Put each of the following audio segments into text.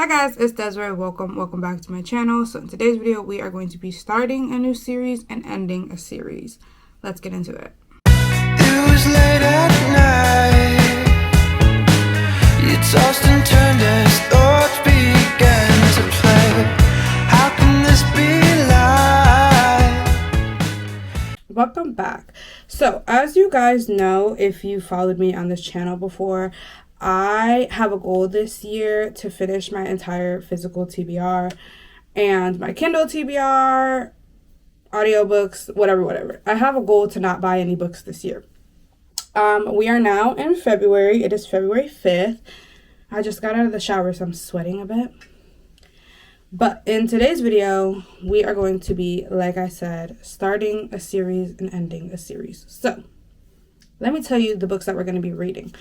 Hi guys, it's Desiree. Welcome back to my channel. So in today's video, we are going to be starting a new series and ending a series. Let's get into it. It was late at night. You tossed and turned as thoughts began to play. How can this be life? Welcome back. So as you guys know, if you followed me on this channel before, I have a goal this year to finish my entire physical TBR and my Kindle TBR, audiobooks, whatever. I have a goal to not buy any books this year. We are now in February. It is February 5th. I just got out of the shower, so I'm sweating a bit. But in today's video, we are going to be, like I said, starting a series and ending a series. So let me tell you the books that we're going to be reading.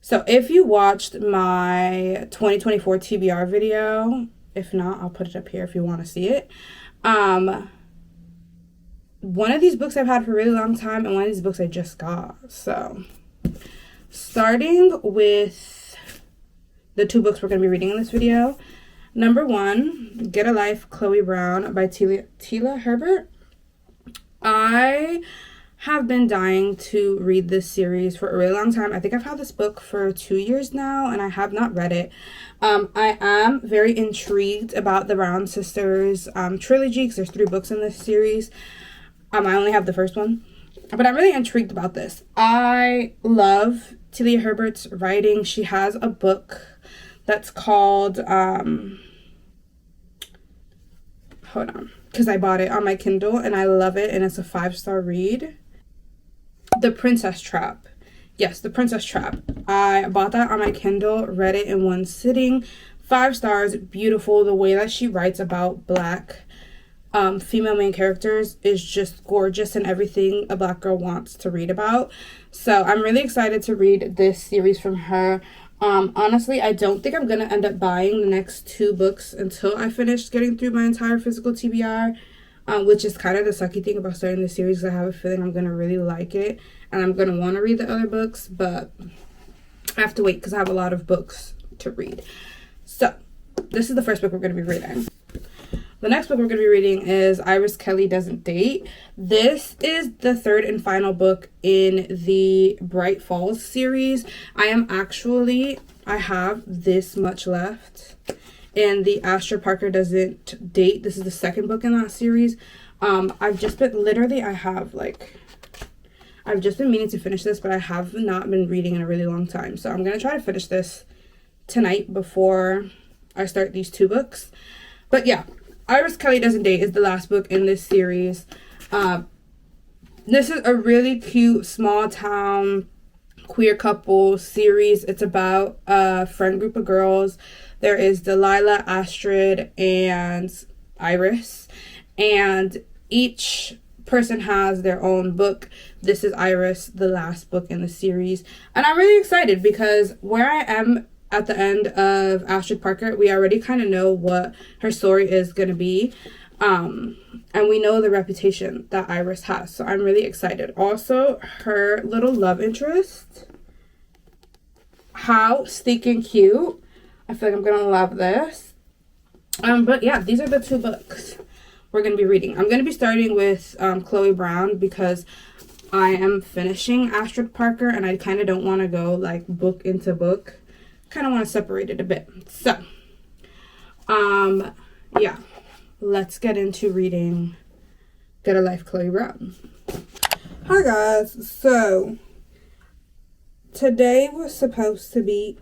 So if you watched my 2024 TBR video, if not, I'll put it up here if you want to see it. One of these books I've had for a really long time, and one of these books I just got. So starting with the two books we're going to be reading in this video. Number one, Get a Life, Chloe Brown by Tila Herbert. I have been dying to read this series for a really long time. I think I've had this book for 2 years now, and I have not read it. I am very intrigued about the Brown Sisters trilogy, because there's 3 books in this series. I only have the first one, but I'm really intrigued about this. I love Tila Herbert's writing. She has a book that's called, hold on, because I bought it on my Kindle, and I love it, and it's a 5-star read. The Princess Trap. Yes, The Princess Trap. I bought that on my Kindle, read it in one sitting. 5 stars, beautiful. The way that she writes about Black female main characters is just gorgeous and everything a Black girl wants to read about. So I'm really excited to read this series from her. Honestly, I don't think I'm going to end up buying the next 2 books until I finish getting through my entire physical TBR. Which is kind of the sucky thing about starting the series. I have a feeling I'm going to really like it, and I'm going to want to read the other books, but I have to wait because I have a lot of books to read. So, this is the first book we're going to be reading. The next book we're going to be reading is Iris Kelly Doesn't Date. This is the 3rd and final book in the Bright Falls series. I have this much left. And the Astra Parker Doesn't Date. This is the 2nd book in that series. I've just been meaning to finish this, but I have not been reading in a really long time. So I'm going to try to finish this tonight before I start these 2 books. But yeah, Iris Kelly Doesn't Date is the last book in this series. This is a really cute small town queer couple series. It's about a friend group of girls. There is Delilah, Astrid, and Iris, and each person has their own book. This is Iris, the last book in the series, and I'm really excited because where I am at the end of Astrid Parker, we already kind of know what her story is going to be, and we know the reputation that Iris has, so I'm really excited. Also, her little love interest, how stinking cute. I feel like I'm going to love this. But yeah, these are the 2 books we're going to be reading. I'm going to be starting with Chloe Brown because I am finishing Astrid Parker and I kind of don't want to go like book into book. Kind of want to separate it a bit. So, yeah, let's get into reading Get a Life, Chloe Brown. Hi guys, so today was supposed to be,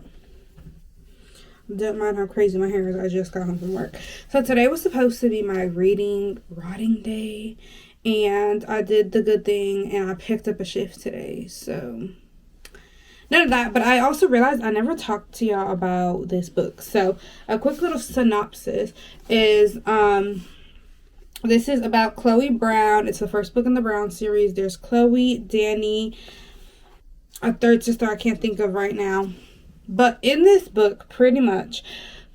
don't mind how crazy my hair is, I just got home from work. So today was supposed to be my reading rotting day, and I did the good thing and I picked up a shift today. So none of that, but I also realized I never talked to y'all about this book. So a quick little synopsis is this is about Chloe Brown. It's the first book in the Brown series. There's Chloe, Danny, a 3rd sister I can't think of right now. But in this book, pretty much,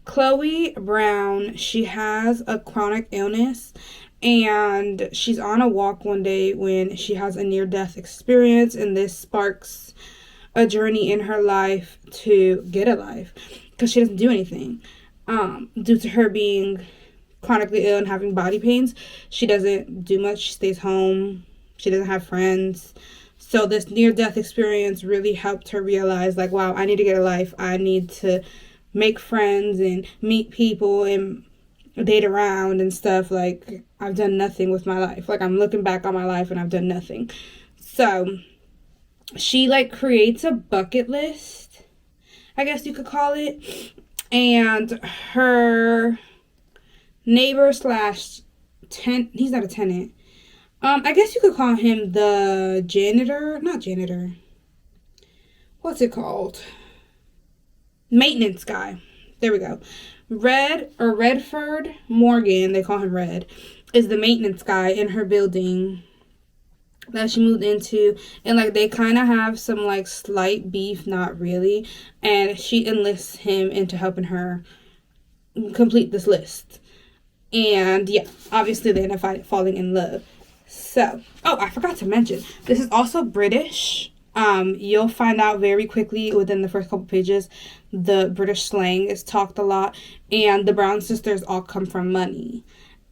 Chloe Brown, she has a chronic illness, and she's on a walk one day when she has a near-death experience, and this sparks a journey in her life to get a life because she doesn't do anything. Due to her being chronically ill and having body pains, she doesn't do much. She stays home. She doesn't have friends. So this near-death experience really helped her realize, like, wow, I need to get a life. I need to make friends and meet people and date around and stuff. Like, I've done nothing with my life. Like, I'm looking back on my life and I've done nothing. So she, like, creates a bucket list, I guess you could call it. And her neighbor slash he's not a tenant. I guess you could call him the janitor. Not janitor. What's it called? Maintenance guy. There we go. Redford Morgan, they call him Red, is the maintenance guy in her building that she moved into. And, like, they kind of have some, like, slight beef, not really. And she enlists him into helping her complete this list. And, yeah, obviously they end up falling in love. So, oh, I forgot to mention, this is also British. You'll find out very quickly within the first couple pages, the British slang is talked a lot, and the Brown sisters all come from money,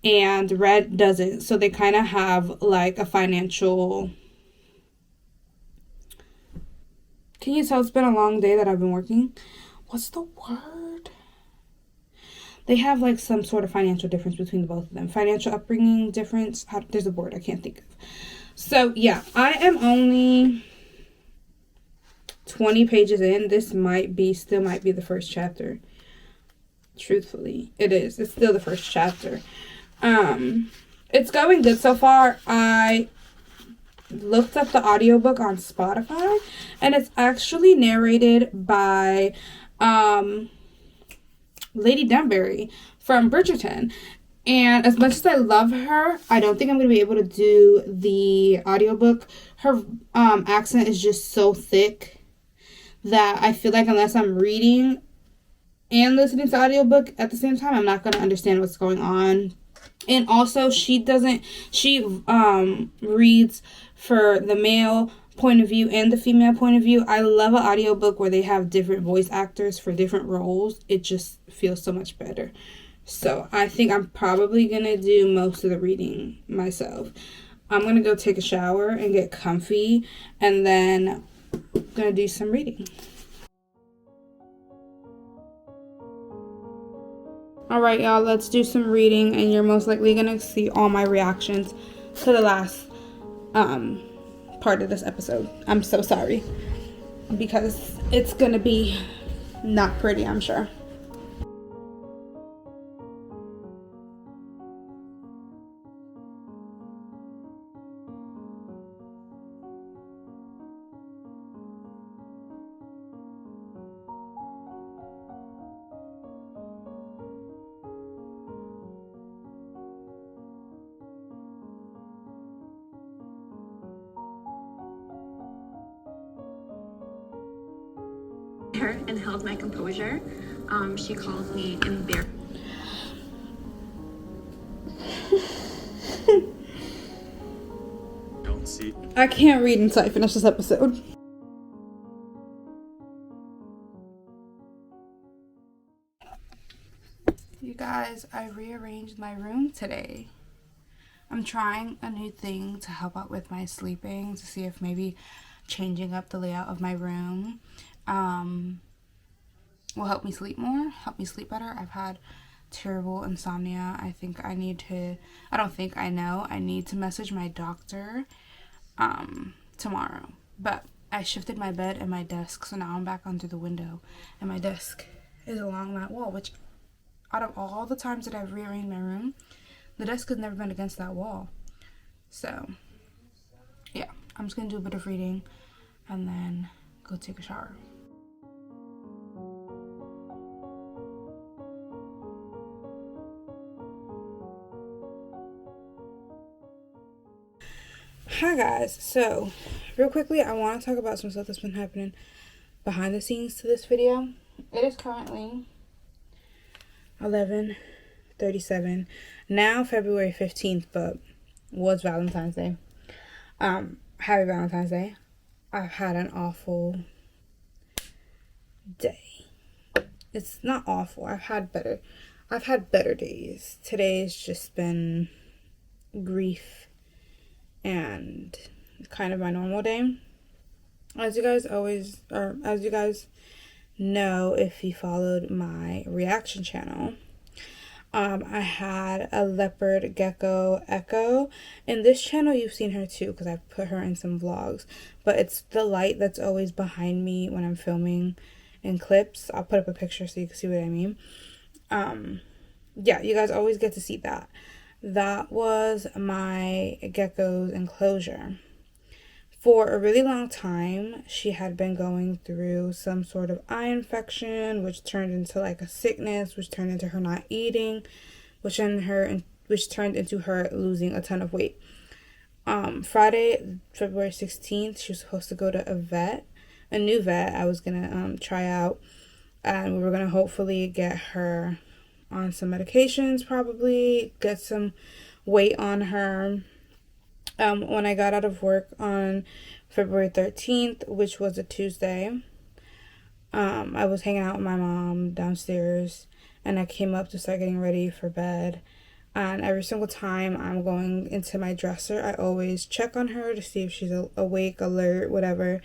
and Red doesn't, so they kind of have, like, a financial... Can you tell it's been a long day that I've been working? What's the word? They have, like, some sort of financial difference between the both of them. Financial upbringing difference. There's a word I can't think of. So, yeah, I am only 20 pages in. This still might be the first chapter. Truthfully, it is. It's still the first chapter. It's going good so far. I looked up the audiobook on Spotify, and it's actually narrated by, Lady Dunbury from Bridgerton. And as much as I love her, I don't think I'm going to be able to do the audiobook. Her accent is just so thick that I feel like unless I'm reading and listening to audiobook at the same time, I'm not going to understand what's going on. And also, she reads for the male point of view and the female point of view. I love an audiobook where they have different voice actors for different roles. It just feels so much better. So I think I'm probably going to do most of the reading myself. I'm going to go take a shower and get comfy, and then I'm going to do some reading. Alright, y'all, let's do some reading, and you're most likely going to see all my reactions to the last part of this episode. I'm so sorry, because it's going to be not pretty, I'm sure. And held my composure. She called me embarrassed. Don't see. I can't read until I finish this episode. You guys, I rearranged my room today. I'm trying a new thing to help out with my sleeping, to see if maybe changing up the layout of my room will help me sleep more, help me sleep better. I've had terrible insomnia. I need to message my doctor tomorrow. But I shifted my bed and my desk, so now I'm back under the window, and my desk is along that wall, which out of all the times that I've rearranged my room, the desk has never been against that wall. So yeah, I'm just gonna do a bit of reading and then go take a shower. Hi guys, so real quickly I want to talk about some stuff that's been happening behind the scenes to this video. It is currently 11:37, now February 15th, but was Valentine's Day. Happy Valentine's Day. I've had an awful day. It's not awful. I've had better days. Today's just been grief and kind of my normal day. As you guys know, if you followed my reaction channel, I had a leopard gecko Echo. In this channel, you've seen her too because I've put her in some vlogs. But it's the light that's always behind me when I'm filming in clips. I'll put up a picture so you can see what I mean. Yeah, you guys always get to see that. That was my gecko's enclosure. For a really long time, she had been going through some sort of eye infection, which turned into like a sickness, which turned into her not eating, which turned into her losing a ton of weight. Friday, February 16th, she was supposed to go to a new vet I was gonna try out, and we were gonna hopefully get her on some medications, probably get some weight on her. When I got out of work on February 13th, which was a Tuesday, I was hanging out with my mom downstairs, and I came up to start getting ready for bed. And every single time I'm going into my dresser, I always check on her to see if she's awake, alert, whatever,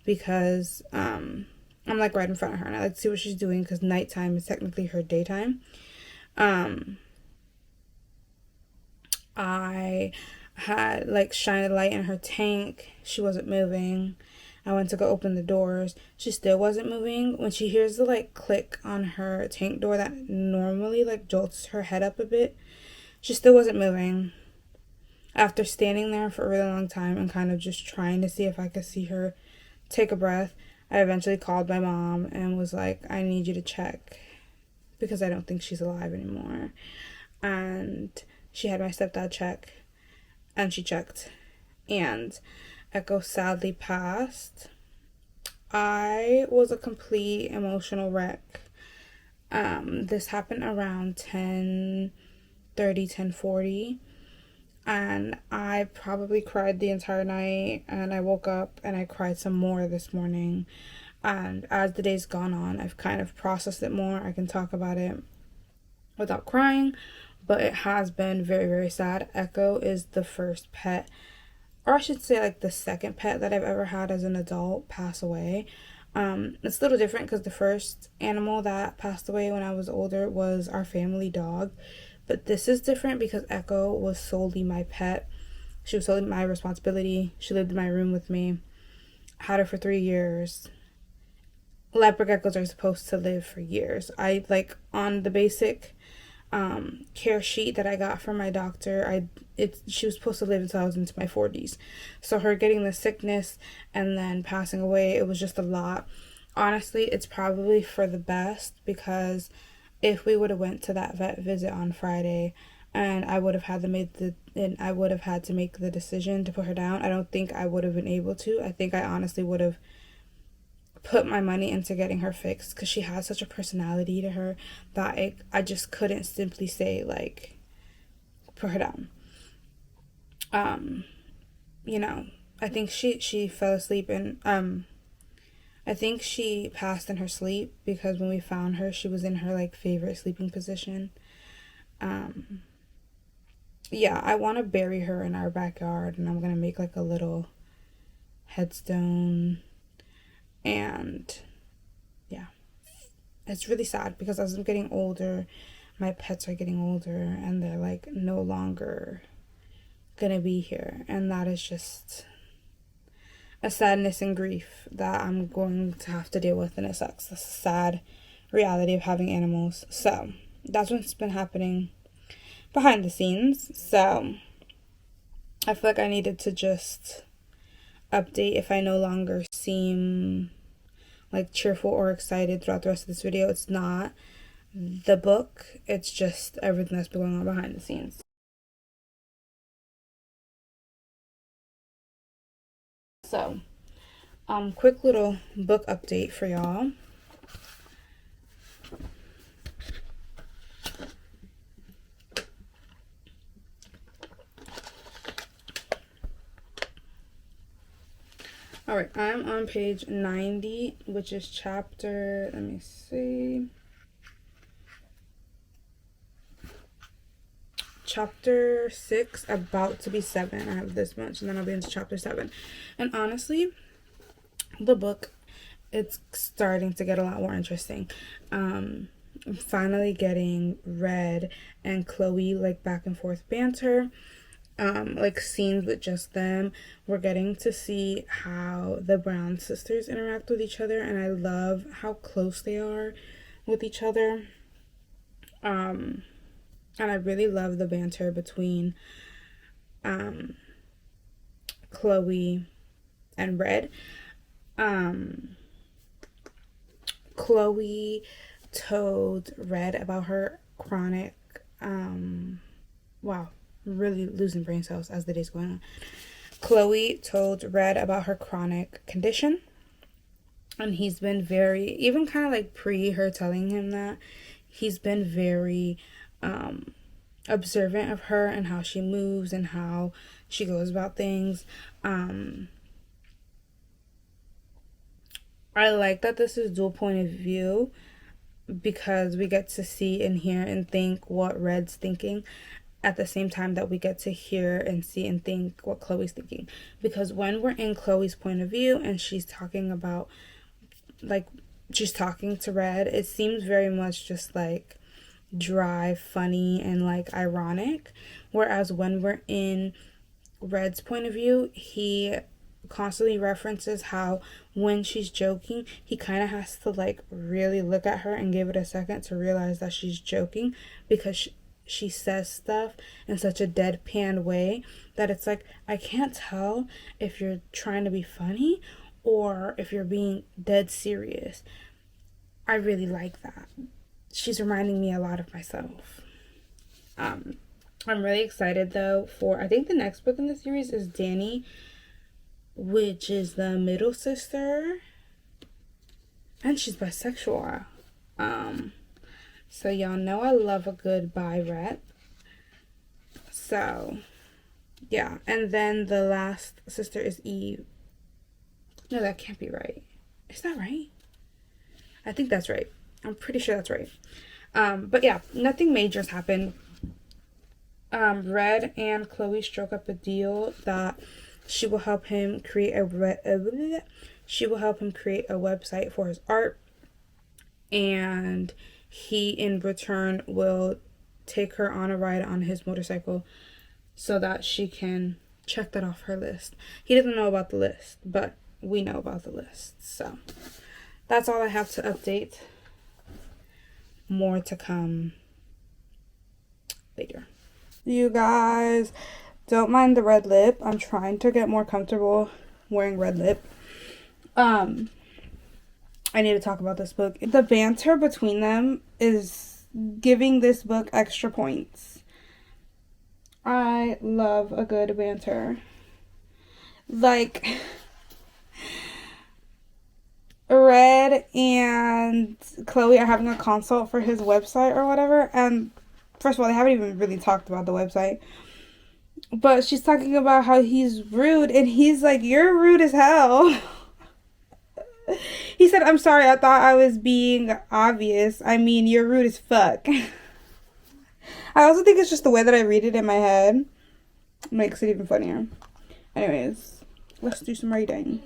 because I'm like right in front of her, and I like to see what she's doing because nighttime is technically her daytime. I had like shined a light in her tank. She wasn't moving. I went to go open the doors. She still wasn't moving. When she hears the like click on her tank door that normally like jolts her head up a bit, she still wasn't moving. After standing there for a really long time and kind of just trying to see if I could see her take a breath, I eventually called my mom and was like, I need you to check because I don't think she's alive anymore. And she had my stepdad check, and she checked, and Echo sadly passed. I was a complete emotional wreck. This happened around 10:30, 10:40, and I probably cried the entire night, and I woke up and I cried some more this morning. And as the day's gone on, I've kind of processed it more. I can talk about it without crying, but it has been very, very sad. Echo is the first pet, or I should say like the second pet that I've ever had as an adult pass away. It's a little different because the first animal that passed away when I was older was our family dog, but this is different because Echo was solely my pet. She was solely my responsibility. She lived in my room with me. I had her for 3 years. Leopard geckos are supposed to live for years. I like on the basic care sheet that I got from my doctor, she was supposed to live until I was into my 40s. So her getting the sickness and then passing away, it was just a lot. Honestly, it's probably for the best because if we would have went to that vet visit on Friday and I would have had to make the decision to put her down, I don't think I would have been able to. I think I honestly would have put my money into getting her fixed because she has such a personality to her that I just couldn't simply say like put her down. I think she fell asleep and I think she passed in her sleep because when we found her she was in her like favorite sleeping position. Yeah, I want to bury her in our backyard, and I'm gonna make like a little headstone. And yeah, it's really sad because as I'm getting older, my pets are getting older and they're like no longer gonna be here, and that is just a sadness and grief that I'm going to have to deal with, and it sucks. That's a sad reality of having animals. So that's what's been happening behind the scenes. So I feel like I needed to just update if I no longer seem like cheerful or excited throughout the rest of this video. It's not the book, it's just everything that's been going on behind the scenes. So quick little book update for y'all. Alright, I'm on page 90, which is chapter, let me see, chapter 6, about to be 7. I have this much, and then I'll be into chapter 7. And honestly, the book, it's starting to get a lot more interesting. I'm finally getting Red and Chloe, like, back and forth banter. Like, scenes with just them. We're getting to see how the Brown sisters interact with each other, and I love how close they are with each other. And I really love the banter between Chloe and Red. Chloe told Red about her chronic, wow, really losing brain cells as the day's going on. Chloe told Red about her chronic condition, and he's been very, even kind of like pre her telling him that, he's been very observant of her and how she moves and how she goes about things. I like that this is dual point of view, because we get to see and hear and think what Red's thinking at the same time that we get to hear and see and think what Chloe's thinking. Because when we're in Chloe's point of view and she's talking about, like, she's talking to Red, it seems very much just like dry, funny, and like ironic. Whereas when we're in Red's point of view, he constantly references how when she's joking, he kind of has to like really look at her and give it a second to realize that she's joking, because she says stuff in such a deadpan way that it's like, I can't tell if you're trying to be funny or if you're being dead serious. I really like that. She's reminding me a lot of myself. I'm really excited though for, I think the next book in the series is Danny, which is the middle sister, and she's bisexual. So y'all know I love a good bi rep. So yeah, and then the last sister is Eve. No, that can't be right. Is that right? I think that's right. I'm pretty sure that's right. But yeah, nothing major's happened. Red and Chloe struck up a deal that she will help him create a website for his art, and he in return will take her on a ride on his motorcycle so that she can check that off her list. He doesn't know about the list, but we know about the list. So that's all I have to update. More to come later. You guys, don't mind the red lip. I'm trying to get more comfortable wearing red lip. I need to talk about this book. The banter between them is giving this book extra points. I love a good banter. Like, Red and Chloe are having a consult for his website or whatever, and first of all, they haven't even really talked about the website, but she's talking about how he's rude, and he's like, you're rude as hell. He said, I'm sorry, I thought I was being obvious. I mean, you're rude as fuck. I also think it's just the way that I read it in my head makes it even funnier. Anyways, let's do some reading.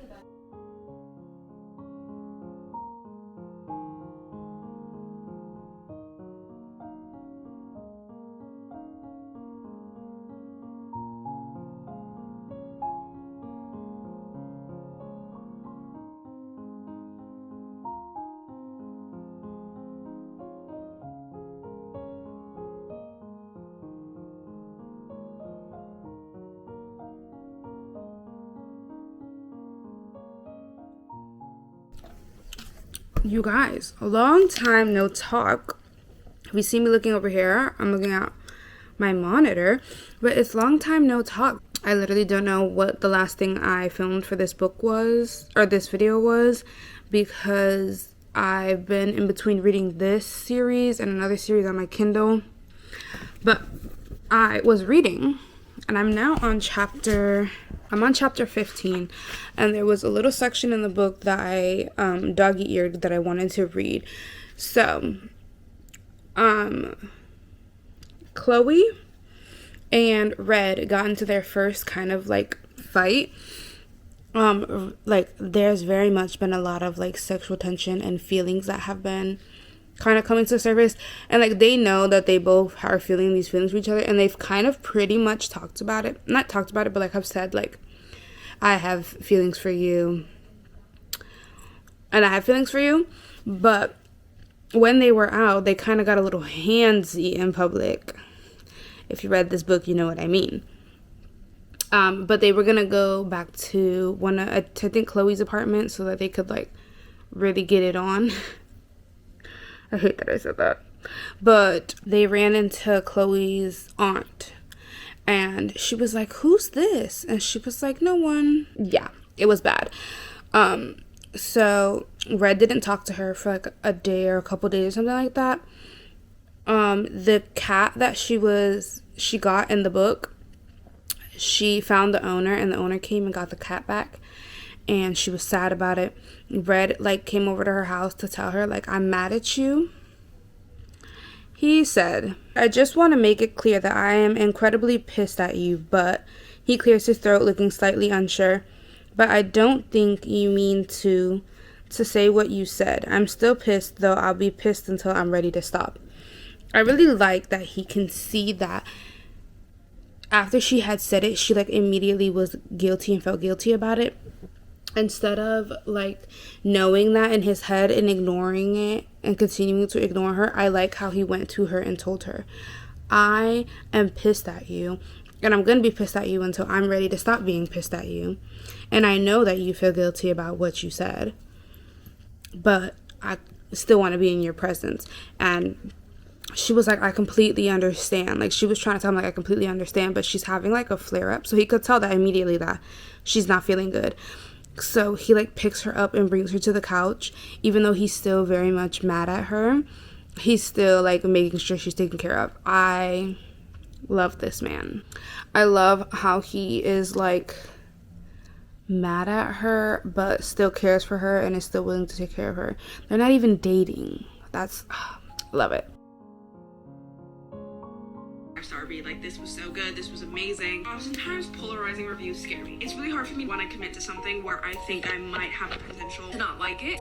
You guys, a long time no talk. If you see me looking over here, I'm looking at my monitor, but it's long time no talk. I literally don't know what the last thing I filmed for this book was, or this video was, because I've been in between reading this series and another series on my Kindle. But I was reading, and I'm now on chapter 15, and there was a little section in the book that I doggy-eared that I wanted to read. So Chloe and Red got into their first kind of like fight, like there's very much been a lot of like sexual tension and feelings that have been kind of coming to the surface, and like they know that they both are feeling these feelings for each other, and they've kind of pretty much talked about it, not talked about it, but like have said like, I have feelings for you and I have feelings for you. But when they were out, they kind of got a little handsy in public. If you read this book, you know what I mean. But they were gonna go back to I think Chloe's apartment so that they could like really get it on. I hate that I said that. But they ran into Chloe's aunt, and she was like, "Who's this?" And she was like, "No one." Yeah, it was bad. So Red didn't talk to her for like a day or a couple days or something like that. The cat that she got in the book, she found the owner, and the owner came and got the cat back, and she was sad about it. Red like came over to her house to tell her like, "I'm mad at you." He said, "I just want to make it clear that I am incredibly pissed at you," but he clears his throat looking slightly unsure. "But I don't think you mean to say what you said. I'm still pissed, though I'll be pissed until I'm ready to stop." I really like that he can see that after she had said it, she like immediately was guilty and felt guilty about it, instead of like knowing that in his head and ignoring it and continuing to ignore her. I like how he went to her and told her, "I am pissed at you, and I'm gonna be pissed at you until I'm ready to stop being pissed at you, and I know that you feel guilty about what you said, but I still want to be in your presence." And she was like, "I completely understand." Like she was trying to tell him like, "I completely understand," but she's having like a flare up, so he could tell that immediately that she's not feeling good. So he like picks her up and brings her to the couch. Even though he's still very much mad at her, he's still like making sure she's taken care of. I love this man. I love how he is like mad at her but still cares for her and is still willing to take care of her. They're not even dating. That's love it. Star read, like, "This was so good, this was amazing." Sometimes polarizing reviews scare me. It's really hard for me when I commit to something where I think I might have the potential to not like it.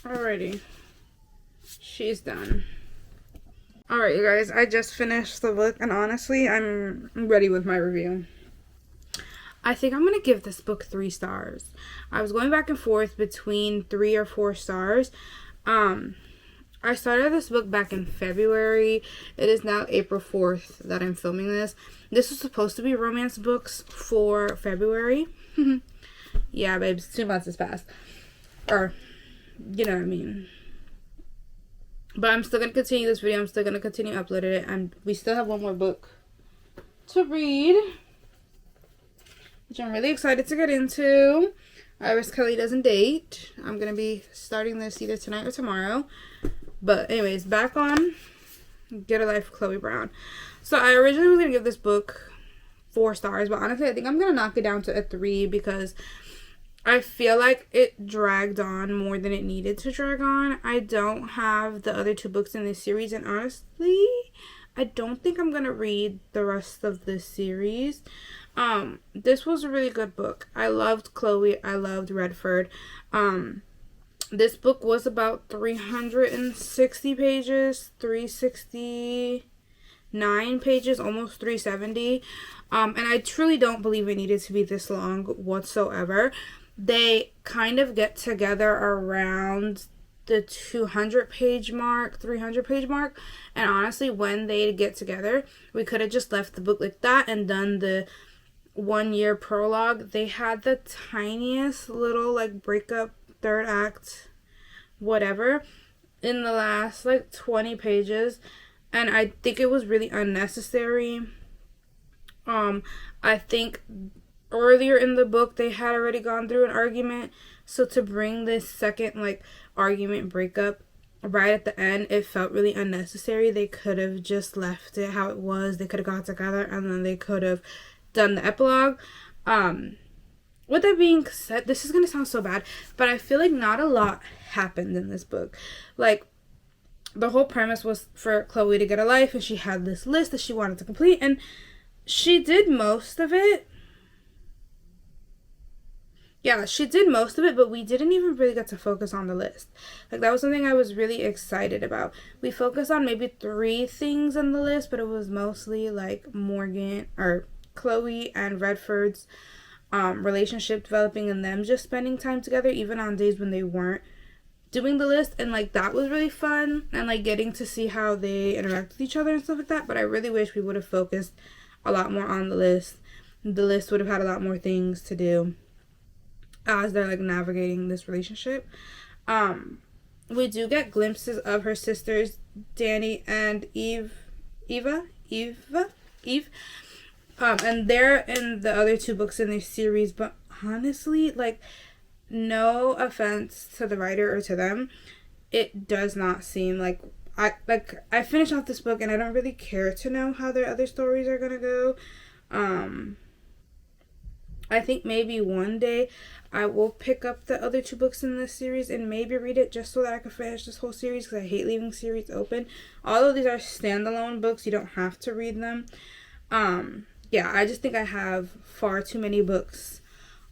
Alrighty, she's done. Alright, you guys, I just finished the book, and honestly, I'm ready with my review. I think I'm gonna give this book 3 stars. I was going back and forth between 3 or 4 stars. I started this book back in February. It is now April 4th that I'm filming this. This was supposed to be romance books for February. Yeah, babes, 2 months has passed. Or, you know what I mean. But I'm still gonna continue this video. I'm still gonna continue uploading it. And we still have one more book to read, which I'm really excited to get into. Iris Kelly Doesn't Date. I'm going to be starting this either tonight or tomorrow. But anyways, back on Get a Life with Chloe Brown. So I originally was going to give this book 4 stars. But honestly, I think I'm going to knock it down to a 3 because I feel like it dragged on more than it needed to drag on. I don't have the other 2 books in this series. And honestly, I don't think I'm going to read the rest of this series. This was a really good book. I loved Chloe. I loved Redford. This book was about 360 pages, 369 pages, almost 370. And I truly don't believe it needed to be this long whatsoever. They kind of get together around the 200 page mark, 300 page mark. And honestly, when they get together, we could have just left the book like that and done the 1 year prologue. They had the tiniest little like breakup, 3rd act, whatever, in the last like 20 pages, and I think it was really unnecessary. I think earlier in the book they had already gone through an argument, so to bring this second like argument breakup right at the end, it felt really unnecessary. They could have just left it how it was. They could have got together and then they could have done the epilogue. With that being said, this is gonna sound so bad, but I feel like not a lot happened in this book. Like, the whole premise was for Chloe to get a life, and she had this list that she wanted to complete, and she did most of it. Yeah, she did most of it, but we didn't even really get to focus on the list. Like, that was something I was really excited about. We focused on maybe 3 things on the list, but it was mostly like Morgan or Chloe and Redford's relationship developing, and them just spending time together, even on days when they weren't doing the list. And like, that was really fun, and like getting to see how they interact with each other and stuff like that. But I really wish we would have focused a lot more on the list. The list would have had a lot more things to do as they're like navigating this relationship. We do get glimpses of her sisters Danny and Eve, and they're in the other 2 books in this series. But honestly, like, no offense to the writer or to them, it does not seem like I finished off this book and I don't really care to know how their other stories are gonna go. I think maybe one day I will pick up the other 2 books in this series and maybe read it just so that I can finish this whole series, because I hate leaving series open. All of these are standalone books. You don't have to read them. Yeah, I just think I have far too many books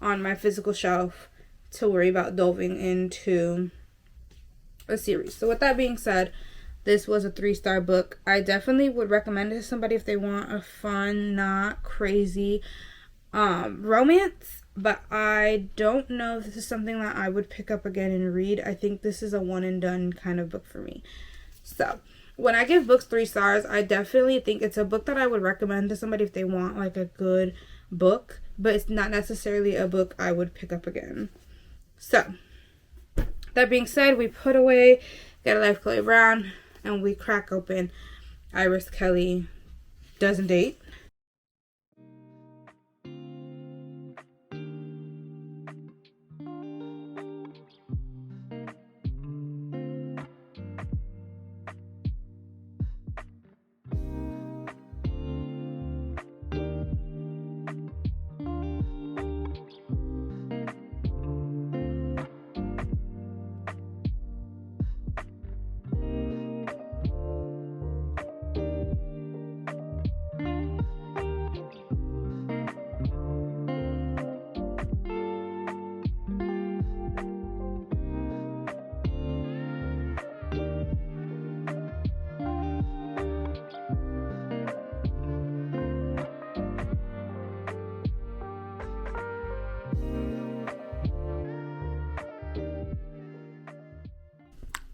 on my physical shelf to worry about delving into a series. So with that being said, this was a 3-star book. I definitely would recommend it to somebody if they want a fun, not crazy romance, but I don't know if this is something that I would pick up again and read. I think this is a one and done kind of book for me. So when I give books 3 stars, I definitely think it's a book that I would recommend to somebody if they want like a good book, but it's not necessarily a book I would pick up again. So that being said, we put away Get a Life Chloe Brown and we crack open Iris Kelly Doesn't Date.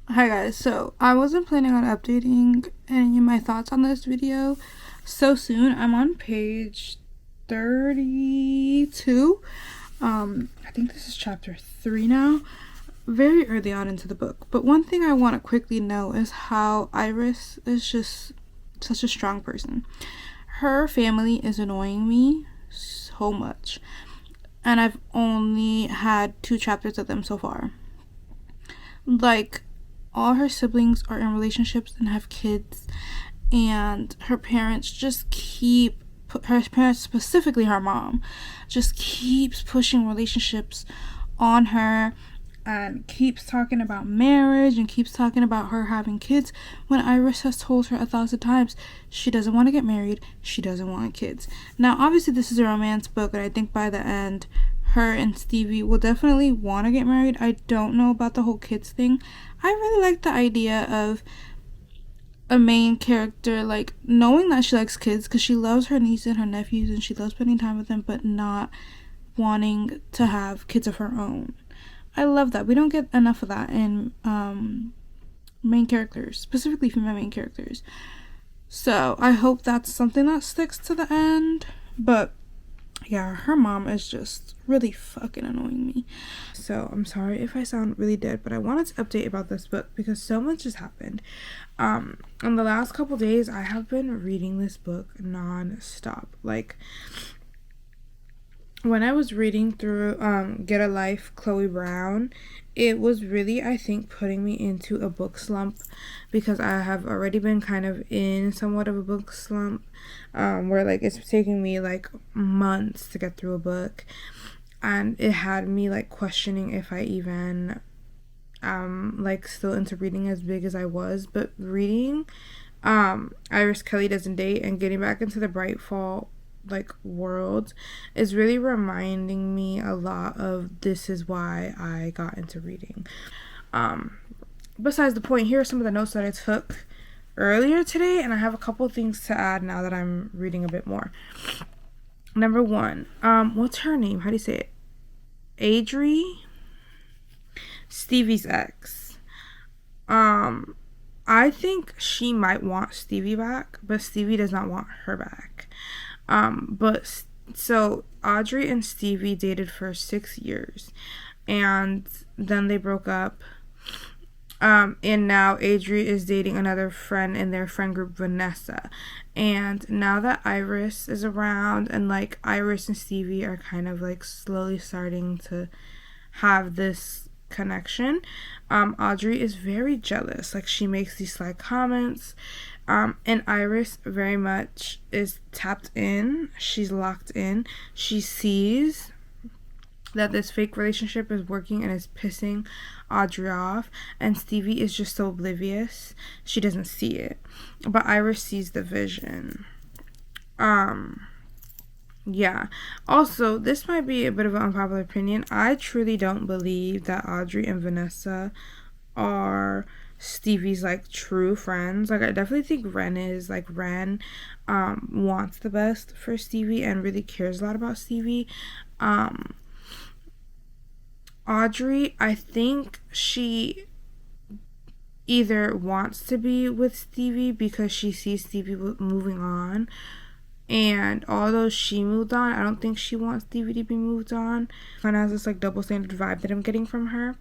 Hi guys, so I wasn't planning on updating any of my thoughts on this video so soon. I'm on page 32. I think this is chapter 3 now, very early on into the book. But one thing I want to quickly know is how Iris is just such a strong person. Her family is annoying me so much, and I've only had 2 chapters of them so far. Like, all her siblings are in relationships and have kids, and her parents specifically her mom, just keeps pushing relationships on her and keeps talking about marriage and keeps talking about her having kids, when Iris has told her 1,000 times she doesn't want to get married, she doesn't want kids. Now obviously this is a romance book, and I think by the end her and Stevie will definitely want to get married. I don't know about the whole kids thing. I really like the idea of a main character like knowing that she likes kids because she loves her niece and her nephews and she loves spending time with them, but not wanting to have kids of her own. I love that. We don't get enough of that in main characters, specifically female main characters. So I hope that's something that sticks to the end. But yeah, her mom is just really fucking annoying me. So I'm sorry if I sound really dead, but I wanted to update about this book because so much has happened. In the last couple days, I have been reading this book non-stop. Like, when I was reading through Get a Life Chloe Brown, it was really, I think, putting me into a book slump, because I have already been kind of in somewhat of a book slump, where like it's taking me like months to get through a book, and it had me like questioning if I even like still into reading as big as I was, but reading Iris Kelly Doesn't Date and getting back into the Bright Fall like world is really reminding me a lot of this is why I got into reading. Besides the point, here are some of the notes that I took earlier today, and I have a couple things to add now that I'm reading a bit more. Number 1, what's her name? How do you say it? Adri? Stevie's ex. I think she might want Stevie back, but Stevie does not want her back. So Audrey and Stevie dated for 6 years, and then they broke up. And now Adri is dating another friend in their friend group, Vanessa. And now that Iris is around, and like Iris and Stevie are kind of like slowly starting to have this connection, Audrey is very jealous. Like, she makes these sly comments, and Iris very much is tapped in. She's locked in. She sees that this fake relationship is working and is pissing Audrey off, and Stevie is just so oblivious. She doesn't see it, but Iris sees the vision. Yeah. Also, this might be a bit of an unpopular opinion. I truly don't believe that Audrey and Vanessa are Stevie's like true friends. Like, I definitely think Ren wants the best for Stevie and really cares a lot about Stevie. Audrey, I think she either wants to be with Stevie because she sees Stevie moving on, and although she moved on, I don't think she wants Stevie to be moved on. Kind of has this like double standard vibe that I'm getting from her.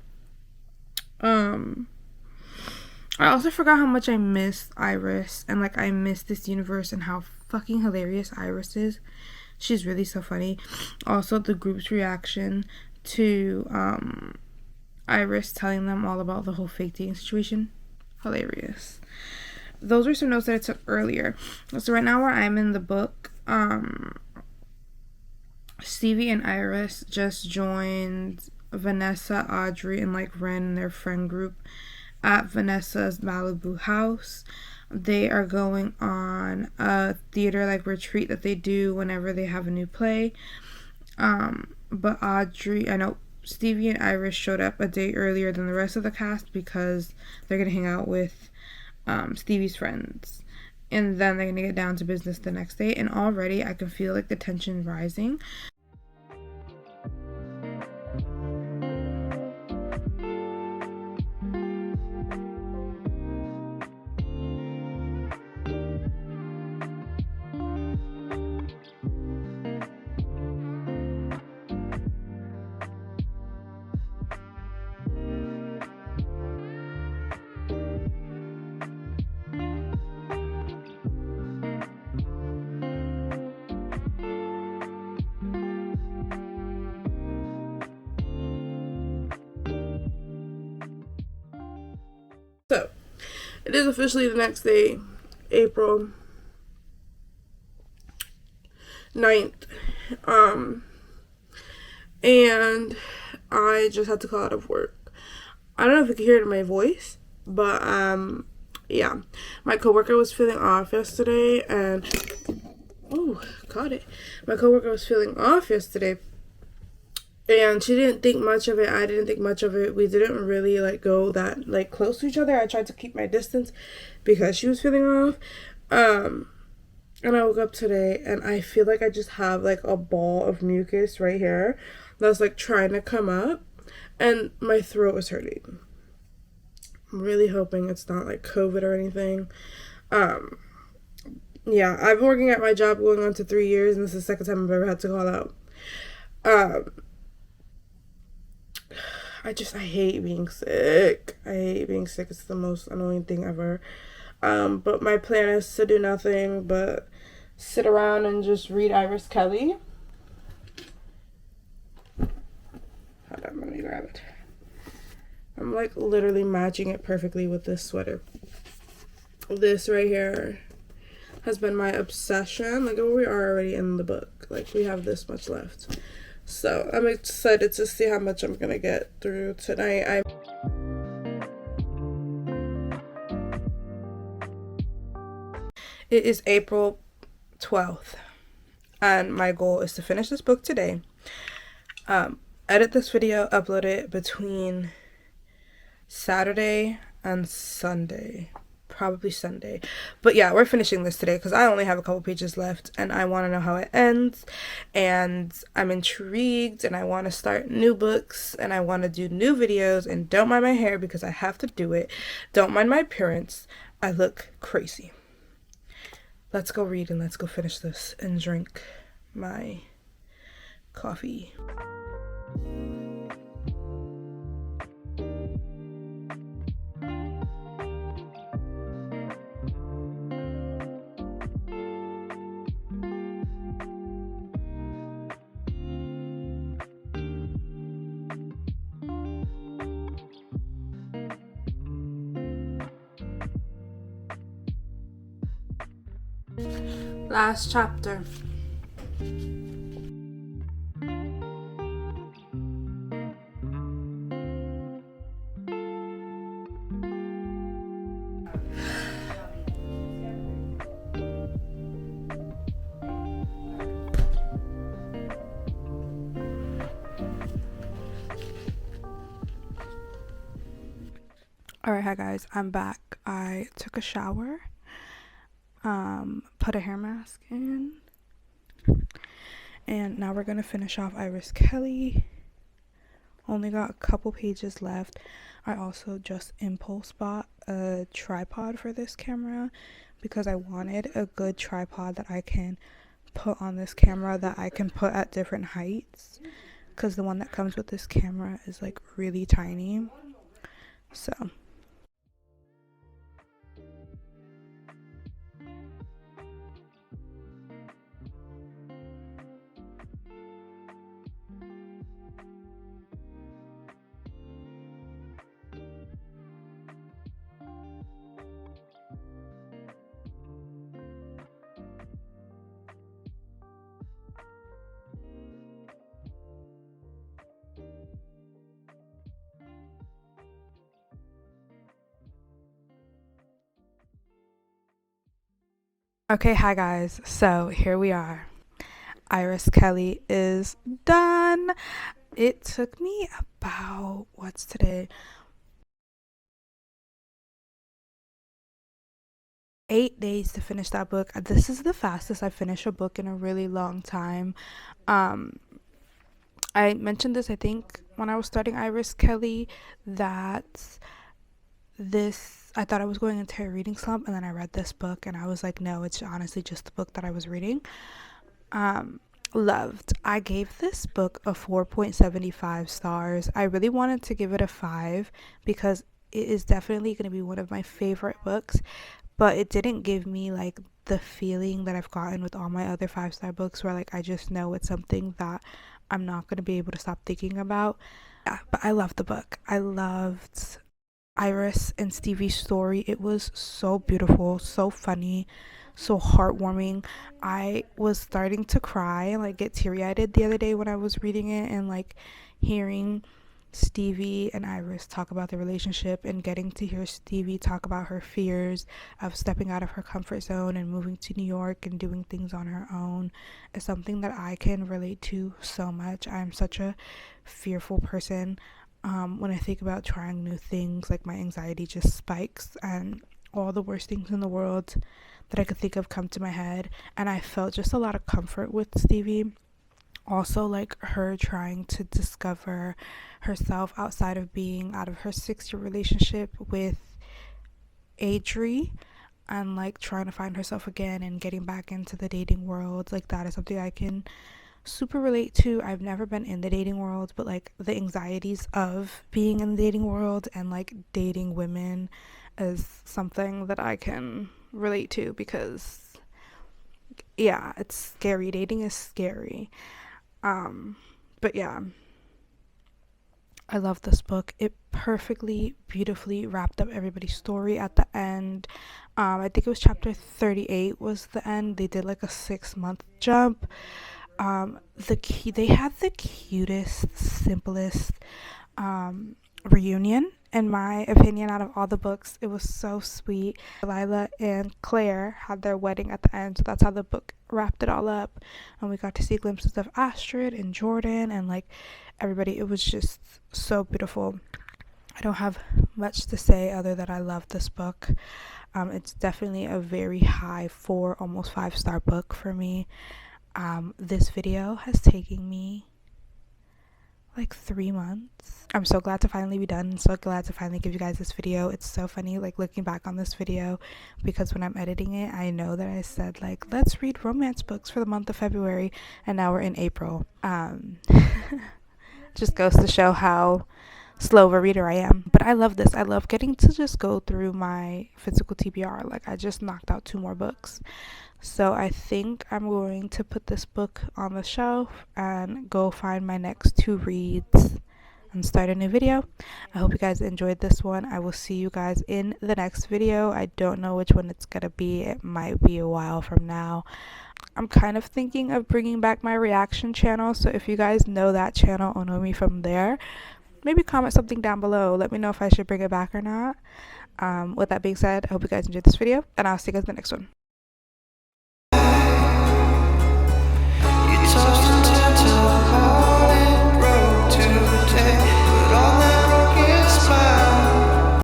I also forgot how much I miss Iris, and like I miss this universe and how fucking hilarious Iris is. She's really so funny. Also, the group's reaction to Iris telling them all about the whole fake dating situation, hilarious. Those were some notes that I took earlier. So right now where I'm in the book, Stevie and Iris just joined Vanessa, Audrey, and like Ren in their friend group at Vanessa's Malibu house. They are going on a theater like retreat that they do whenever they have a new play. But Stevie and Iris showed up a day earlier than the rest of the cast because they're going to hang out with Stevie's friends. And then they're going to get down to business the next day. And already I can feel like the tension rising. So, it is officially the next day, April 9th. And I just had to call out of work. I don't know if you can hear it in my voice, but yeah. My coworker was feeling off yesterday, and my coworker was feeling off yesterday. And she didn't think much of it. I didn't think much of it. We didn't really go that close to each other. I tried to keep my distance because she was feeling off. And I woke up today and I feel like I just have a ball of mucus right here that's trying to come up, and my throat is hurting. I'm really hoping it's not COVID or anything. Yeah, I've been working at my job going on to 3 years, and this is the second time I've ever had to call out. I hate being sick. I hate being sick. It's the most annoying thing ever. But my plan is to do nothing but sit around and just read Iris Kelly. Hold on, let me grab it. I'm literally matching it perfectly with this sweater. This right here has been my obsession. We are already in the book. We have this much left. So I'm excited to see how much I'm gonna get through tonight. It is April 12th, and my goal is to finish this book today, edit this video, upload it between Saturday and Sunday, probably Sunday. But yeah, we're finishing this today because I only have a couple pages left and I want to know how it ends, and I'm intrigued, and I want to start new books, and I want to do new videos. And don't mind my hair because I have to do it. Don't mind my appearance. I look crazy. Let's go read and let's go finish this and drink my coffee. Last chapter. Alright, hi guys, I'm back. I took a shower, put a hair mask in, and now we're gonna finish off Iris Kelly. Only got a couple pages left. I also just impulse bought a tripod for this camera because I wanted a good tripod that I can put on this camera that I can put at different heights, because the one that comes with this camera is like really tiny. So okay, hi guys, so here we are. Iris Kelly is done. It took me about, what's today? 8 days to finish that book. This is the fastest I finished a book in a really long time. I mentioned this, I think, when I was starting Iris Kelly, that I thought I was going into a reading slump, and then I read this book and I was like, no, it's honestly just the book that I was reading. Loved. I gave this book a 4.75 stars. I really wanted to give it a 5 because it is definitely going to be one of my favorite books, but it didn't give me like the feeling that I've gotten with all my other 5-star books where like I just know it's something that I'm not going to be able to stop thinking about. Yeah, but I loved the book. I loved Iris and Stevie's story. It was so beautiful, so funny, so heartwarming. I was starting to cry and like get teary-eyed the other day when I was reading it, and like hearing Stevie and Iris talk about the relationship, and getting to hear Stevie talk about her fears of stepping out of her comfort zone and moving to New York and doing things on her own is something that I can relate to so much. I'm such a fearful person. When I think about trying new things, like my anxiety just spikes, and all the worst things in the world that I could think of come to my head. And I felt just a lot of comfort with Stevie. Also, like her trying to discover herself outside of being out of her 6-year relationship with Adri, and like trying to find herself again and getting back into the dating world. Like that is something I can super relate to. I've never been in the dating world, but like the anxieties of being in the dating world and like dating women is something that I can relate to, because yeah, it's scary. Dating is scary. But yeah, I love this book. It perfectly, beautifully wrapped up everybody's story at the end. I think it was chapter 38 was the end. They did like a 6-month jump. They had the cutest, simplest reunion in my opinion, out of all the books. It was so sweet. Lila and Claire had their wedding at the end, so that's how the book wrapped it all up. And we got to see glimpses of Astrid and Jordan and like everybody. It was just so beautiful. I don't have much to say other than I love this book. It's definitely a very high 4, almost 5-star book for me. This video has taken me like 3 months. I'm so glad to finally be done and so glad to finally give you guys this video. It's so funny like looking back on this video, because when I'm editing it, I know that I said like, let's read romance books for the month of February, and now we're in April. Just goes to show how slow of a reader I am. But I love this. I love getting to just go through my physical TBR. Like, I just knocked out 2 more books. So I think I'm going to put this book on the shelf and go find my next 2 reads and start a new video. I hope you guys enjoyed this one. I will see you guys in the next video. I don't know which one it's gonna be. It might be a while from now. I'm kind of thinking of bringing back my reaction channel, so if you guys know that channel or know me from there, maybe comment something down below. Let me know if I should bring it back or not. With that being said, I hope you guys enjoyed this video, and I'll see you guys in the next one.